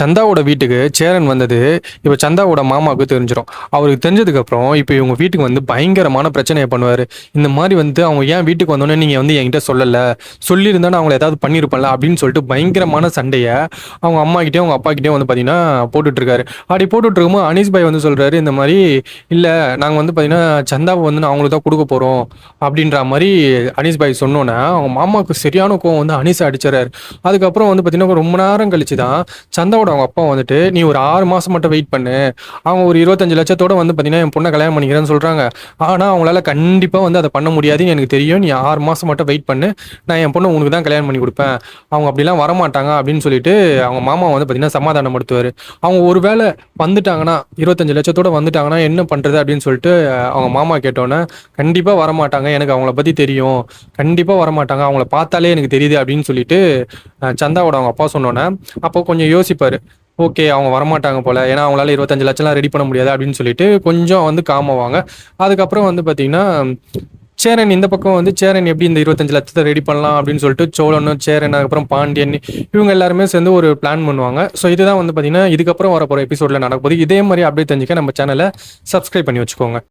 சந்தாவோட வீட்டுக்கு சேரன் வந்தது இப்போ சந்தாவோட மாமாவுக்கு தெரிஞ்சிடும். அவருக்கு தெரிஞ்சதுக்கப்புறம் இப்போ இவங்க வீட்டுக்கு வந்து பயங்கரமான பிரச்சனையை பண்ணுவார். இந்த மாதிரி வந்து அவங்க ஏன் வீட்டுக்கு வந்தோன்னே நீங்கள் வந்து என்கிட்ட சொல்லலை, சொல்லியிருந்தா நான் அவங்கள ஏதாவது பண்ணியிருப்பேன்ல அப்படின்னு சொல்லிட்டு பயங்கரமான சண்டையை அவங்க அம்மாக்கிட்டே அவங்க அப்பாக்கிட்டே வந்து பார்த்தீங்கன்னா போட்டுட்ருக்காரு. அப்படி போட்டுட்ருக்கும்போது அனீஸ் பாய் வந்து சொல்கிறாரு, இந்த மாதிரி இல்லை நாங்கள் வந்து பார்த்தீங்கன்னா சந்தாவை வந்து நான் அவங்களுக்கு தான் கொடுக்க போகிறோம் அப்படின்ற மாதிரி அனீஸ் பாய் சொன்னோன்னே அவங்க மாமாவுக்கு சரியான கோவம் வந்து அனீஸை அடிச்சிடறாரு. அதுக்கப்புறம் வந்து பார்த்தீங்கன்னா ரொம்ப நேரம் கழிச்சு தான் சந்தாவோட அவங்க அப்பா வந்துட்டு, நீ ஒரு 6 மாதம் மட்டும் வெயிட் பண்ணு, அவங்க ஒரு 25 லட்சத்தோட வந்து பார்த்தீங்கன்னா என் பொண்ணை கல்யாணம் பண்ணிக்கிறேன்னு சொல்கிறாங்க. ஆனால் அவங்களால கண்டிப்பாக வந்து அதை பண்ண முடியாதுன்னு எனக்கு தெரியும். நீ 6 மாதம் மட்டும் வெயிட் பண்ணு, நான் என் பொண்ணை உனக்கு தான் கல்யாணம் பண்ணி கொடுப்பேன், அவங்க அப்படிலாம் வரமாட்டாங்க அப்படின்னு சொல்லிட்டு அவங்க மாமா வந்து பார்த்தீங்கன்னா சமாதானப்படுத்துவார். அவங்க ஒரு வேளை வந்துட்டாங்கன்னா 25 லட்சத்தோட வந்துட்டாங்கன்னா என்ன பண்ணுறது அப்படின்னு சொல்லிட்டு அவங்க மாமா கேட்டோன்னே, கண்டிப்பாக வரமாட்டாங்க, எனக்கு அவங்கள பற்றி தெரியும், கண்டிப்பாக வரமாட்டாங்க, அவங்கள பார்த்தாலே எனக்கு தெரியுது அப்படின்னு சொல்லிட்டு சந்தாவோட அவங்க அப்பா சொன்னோன்னே அப்போ கொஞ்சம் யோசிப்பார். ஓகே, அவங்க வரமாட்டாங்க போல, ஏன்னா அவங்களால 25 லட்சம்லாம் ரெடி பண்ண முடியாது அப்படின்னு சொல்லிட்டு கொஞ்சம் வந்து காமாவாங்க. அதுக்கப்புறம் வந்து பார்த்தீங்கன்னா சேரன் இந்த பக்கம் வந்து சேரன் எப்படி இந்த 25 லட்சத்தை ரெடி பண்ணலாம் அப்படின்னு சொல்லிட்டு சோழனும் சேரன் அதுக்கப்புறம் பாண்டியன் இவங்க எல்லாருமே சேர்ந்து ஒரு பிளான் பண்ணுவாங்க. ஸோ இதுதான் வந்து பார்த்தீங்கன்னா இதுக்கப்புறம் வரப்போகிற எபிசோடில் நடக்கும்போது இதே மாதிரி அப்படியே தெரிஞ்சுக்க நம்ம சேனலை சப்ஸ்கிரைப் பண்ணி வச்சுக்கோங்க.